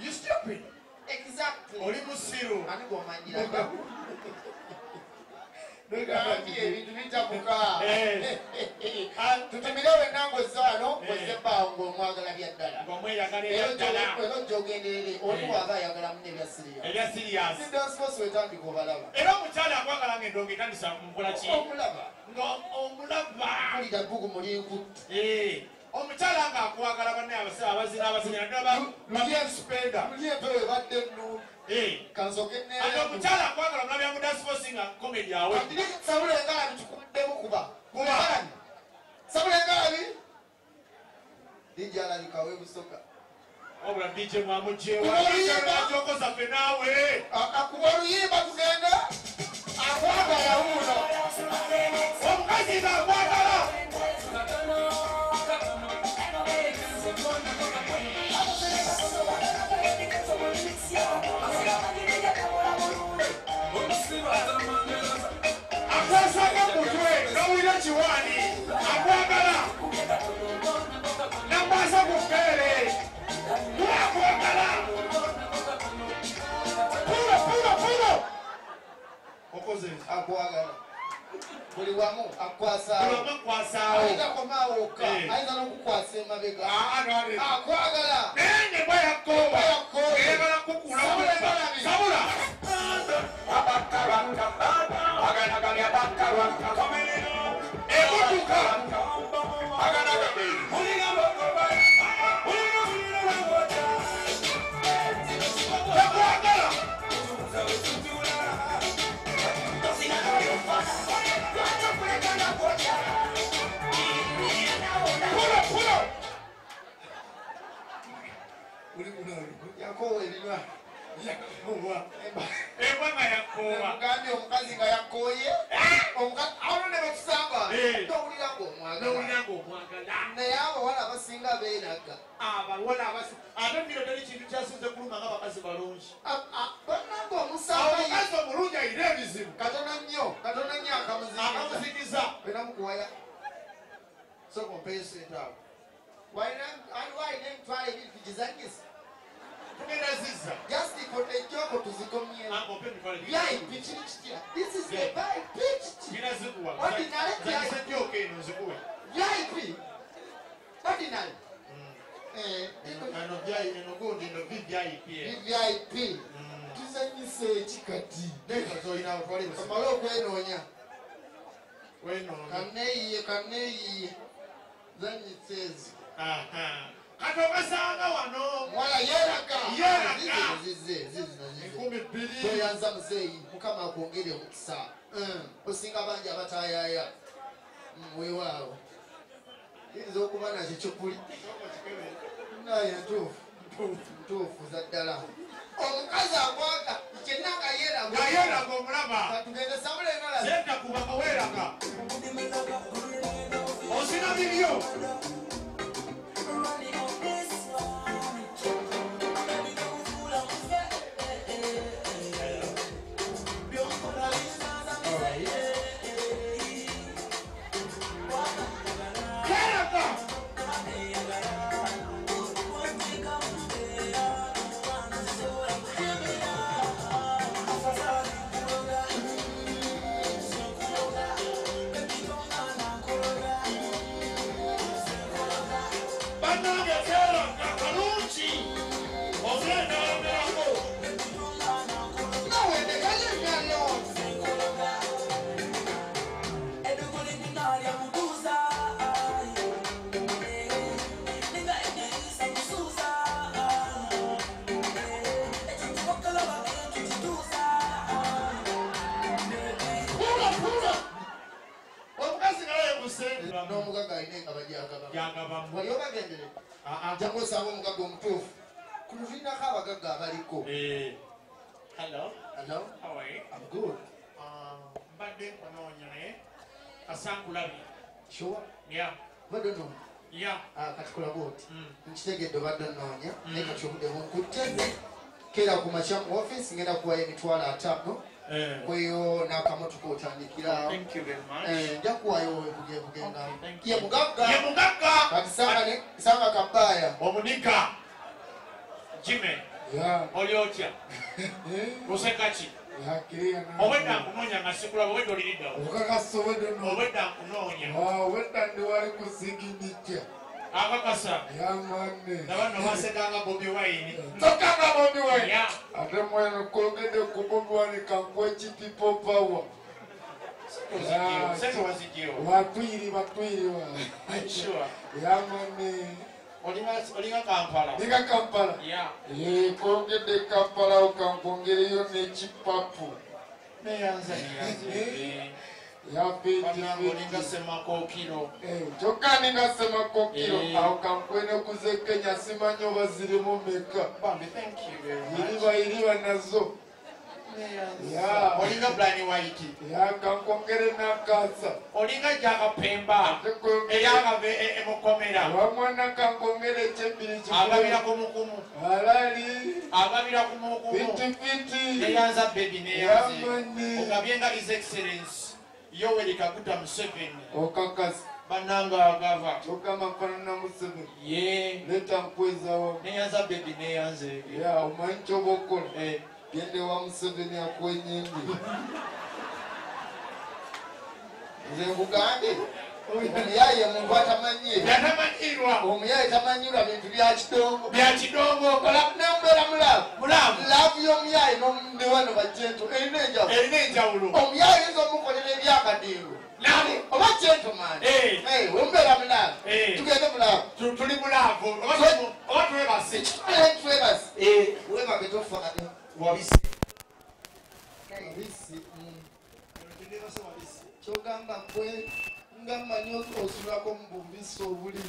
You stupid. Exactly. Oli musiru. Ani gomanyira. Nigambye ebintu bitabuka. Tutumirewe nango zano kwezebbango omwagala bya ddala. Ngomweyagala bya ddala. Ero jogenderere oli waba ayagala munne bya serious. Ebya serious. Si dance force wetandika obalaba. Era omukyala akwagala ng'endongo etandisa mukola ki? Omulaba. Omulaba. Kulida bugu mulinku. Omukyala ng'akwagala banne abazina abazina ddala bamuspenda. Muli empewo ebadde nnungi. Kansoke nene. Ate omukyala akwagala omulabi ya dance force nga comedy awe. Sabula engalabi tukuddemu kuba. Kuba. Sabula engalabi. DJ alabikawe busoka. Obula DJ mwamugyewa. Ajokoza ffe naawe. Akuba oluyimba tugenda. Akwagala wuno. Omukazi ng'akwagala. Akwasanga mutwe n'owulira kiwaani akwagala nakwasa ku ffeere akwagala pulo okoze akwagala buli wamu akwasaawo ayinza komaawoka ayinza n'okukwasa emabega akwagala nene bweyakooba eyagala kukula sabula emotuka yakwagala yakoowa ebinywa eba nga yakoowa mugambye omukazi nga yakooye awo ne batusamba towulira ng'omwagala naye abawala abasinga beeraga abawala ate mmiro teri kintu kyasinze kuluma nga bakazi balungi bannanga omusamba omukazi omulungi ayina ebizibu katono nnyo akamuzikiza enamukuwaya soko mpesente awo walina emitwalo ebiri tugizanyisa tugenda zizza just for the ejjoko tuzikomyewo VIP kiri kitya this is the VIP kinazikuwa ordinary ejjoka eno nzikuwe VIP ordinary eno gundi eno VIP tuzanyise ekikati amale okwenoonya kaneeyiye zanyise ezo kati okasanga wano mwala yeeraga enkumi bbiri toyanza muzeeyi mukama akwongere omukisa osinga bangi abatayaya weewaawo yinza okuba nakyo kyokuli naye ntuufu za ddala omukazi akwaga kyenna nga yeeraga omulaba tugende sabula engalabi zetakubanga weeraga osina bibyo n'omugaga alina engaba gyagabamu wali obagendere jangu osanga omugaga omutuufu ku luvinako abagaga abaliko Hello. How are you? I'm good. Mbadde nkunoonya naye kasankulabye. Sure? Yeah. Badde nnoonya? Yeah. Kati kulaga oti nkitegedde badde nnoonya naye kati obudde bunkutte keera ku makya mu office ngenda kuwayo emitwalo 5 kweyo n'akamotoka otandikira Thank you very much. nja kuwayo kugenda ye mugagga kati sanga kabaya omunika Jimmy oli otya oseka ki obwedda nkunoonya nga sikulaba obwedda oliriddawo obwedda nkunoonya akakasa nabanno basekanga Bobi Wine ate mweno kogedde ku Bobi Wine kankuwa people power batwiriwa yamane olinga Kampala kogedde Kampala okankwongereyo n'ekipapu olinga Semakookiro kyokka ninga Semakookiro awo kankwene kuze Kenya simanyi oba zirimu meka iriba nazo olinga Brian White kankwongere n'akaasa olinga Jakapemba eyagava emukomera wamwana kankwongere ekyembiri agabira kumukumu alali agabira kumukumu fitifiti neyanza bebi neyanze ogabyenga His Excellency Yoweri Kaguta Museveni okakasi bananga agava ogamba nfaanana Museveni leta nkwezawo neyanza bebi neyanze omanyi kyoba okola gende wa Museveni akwenyembe nze nkugambye omuyaye muntu atamanyirwa omuyaye tamanyirwa bintu bya kidongo nembeera mulaavu y'omuyaye n'omundi wano bajento erina enjawulo omuyaye yinza omukolera ebyakadingo oba gentleman wembeera mulaavu tugende mulaavu tuli mulaavu oba twebase webage tofane wabisi kyogamba kwe nga mmanyi osulako mu bubisi obuli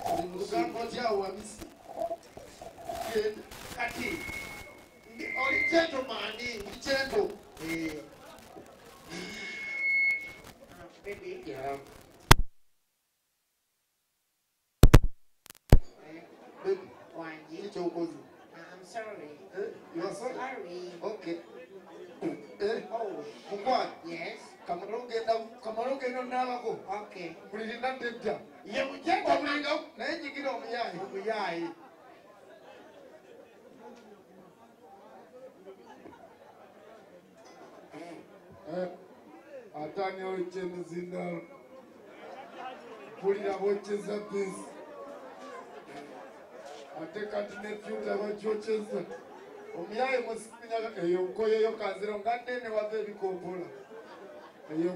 olugamba otyawo wabisi kati oli gentleman ndi gento ekyokozi I'm sorry. You are sorry? Sorry. Okay. Oh. Mukwano. Yes. Kamala ogenda onaabako. Okay. Bulirina tedda. Ye mujjeko omulinga naye nyigira omuyaayi. atani okyemizindalo bulira bokyeza pesi ate kati nefyuta bakyokyeza omuyaye musikinyaga eyo nkoyeyo kanziro nga nene wava ebikopola eyo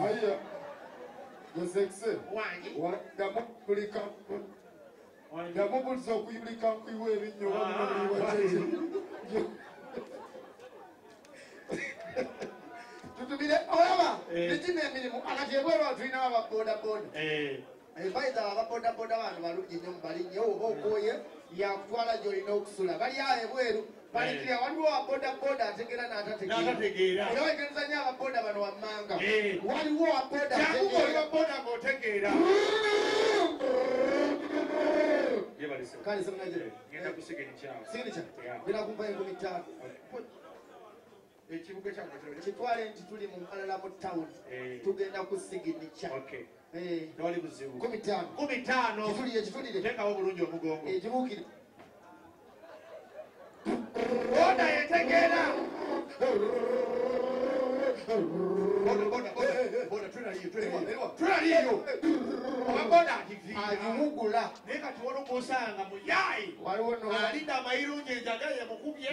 aya yosekise damubuliza okuyulika nkwiwa ebinnyo wabinoliwakyekye tutubire olaba nekino emirimu akatebwerwa tulina ababodaboda baita ababodaboda bano balungi nnyo mubalinye oba okoye yakutwala gyolina okusula bali awo ebweru balikira waliwo ababodaboda ategera n'atategeera era wegereza nyo ababoda bano wammanga waliwo ababoda ng'otegeera kale semunagere genda kusiginikya birakumpa 15,000 ekibuga kitwale nti tuli mu malala mu town tugenda kusiginikya tewali buzibu 15 kitulire teekawo bulungi omugongo ekibuukire boda yetegeera tulaliyo ababoda agimugula naye kati waliwo osanga muyayi alinda amayirungi enjagaye mukubye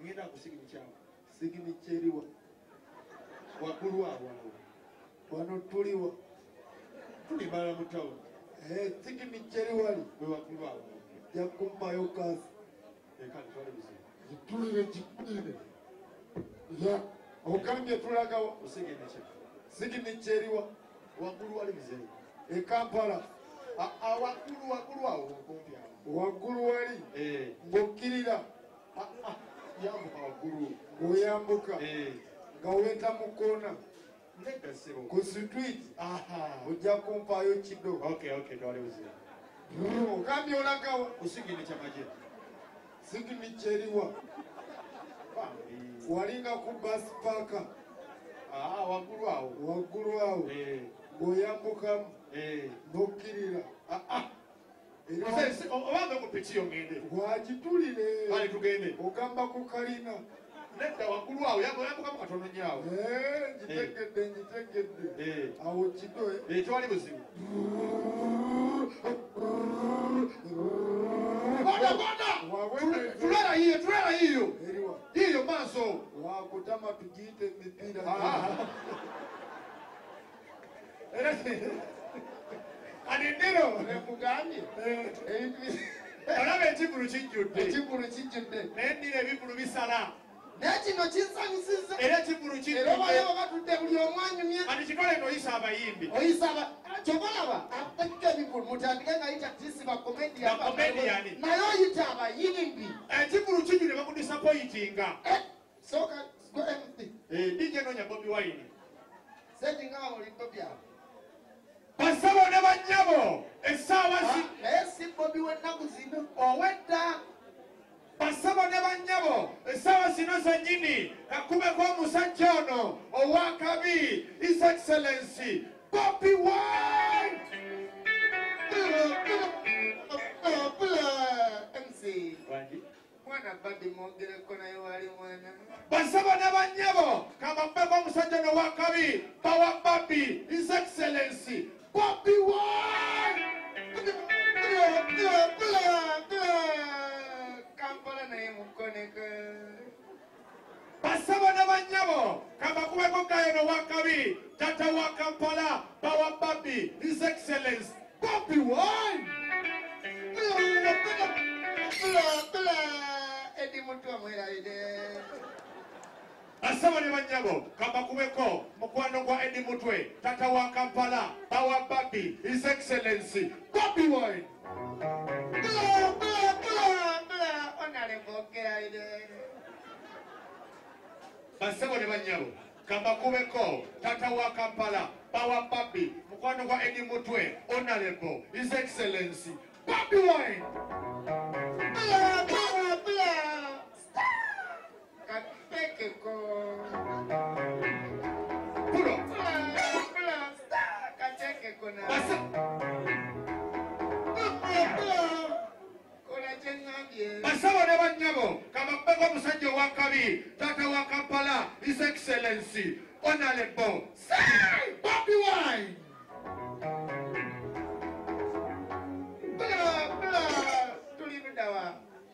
ngenda kusiginikyawo siginikyeriwa waggulu awo wano tuliwa tuli mbala mu tawuni siginikyeriwali we waggulu awo jakumpayo kasi ekati twali buzibu gitulire gikulire ogambye tulagawa osiginiky siginikyeriwa waggulu wali buzibu ekampala waggulu awo okumpi awo waggulu wali ng'okkirira yambuka waggulu ng'oyambuka nga weta mu koona nedda ssebo ku street ojja kumpaayo kido twali buzibu ogambye olagawa kusiginikya magye siginikyeriwa walinga ku basi paaka waggulu awo ng'oyambukamu n'okkirira Obanga ku piki yongende. Wagitulire. Ali tugende. Ogamba ku kalina. Nedda waggulu awo yambukamu katono nnyo awo. Ngitegedde. Awo kidoe. Tewali buzibu. Tulala yiyo. Yiyo maaso. Wakutama tugiyite emipira. Anendero. Nekugambye. Olaba ekivulu kijjudde. Naye nnina ebivulu bisala. Nekino kinsanyusiza. Era ekivulu kijjudde. Era baliwo batudde buli omu anyumye. Kati kitole ng'oyisa abayimbi. Oyisa kyobalaba atajja ebivulu mutandike ng'ayita tisi bakomediyani. Naye oyita abayimbi. Ekivulu kijjudde bakudisappointinga. Soka go empty. DJ noonya Bobi Wine. Senti nga buli Bobi awo. Basabo ne bannyabo essaawa naye si Bobi w'ennaku zino. Owedda. Basabo ne bannyabo essaawa zino zennyini kakubeko omusajja ono owakabi His Excellency Bobi Wine. MC. Mwana Badi mwogereko naye wali mwana. Basabo ne bannyabo kakubeko omusajja ono owakabi Bawa Babi His Excellency Bobi Wine. Kampala naye mukoneka. Basabo ne bannyabo kabakubeko gayono wakabi tata wa Kampala Bawa Babi His Excellency Bobi Wine. Edi mutu amweraide. Basabo ne bannyabo kabakubeko mukwano gwa Edi Mutwe tata wa Kampala Bawa Babi His Excellency Bobi Wine. Basabo ne bannyabo kabakubeko tata wa Kampala Bawa Babi mukwano gwa Edi Mutwe Honorable His Excellency Bobi Wine. Basabo ne bannyabo kabakubeko omusajja owakabi tata wa Kampala His Excellency Honorable Bobi Wine.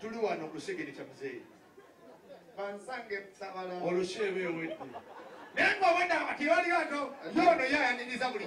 Tuli wano kusigiri kya muzeeyi. Olusheebe owedde. Naye ng'obadde ati waliwo ato y'ono yayaniriza buli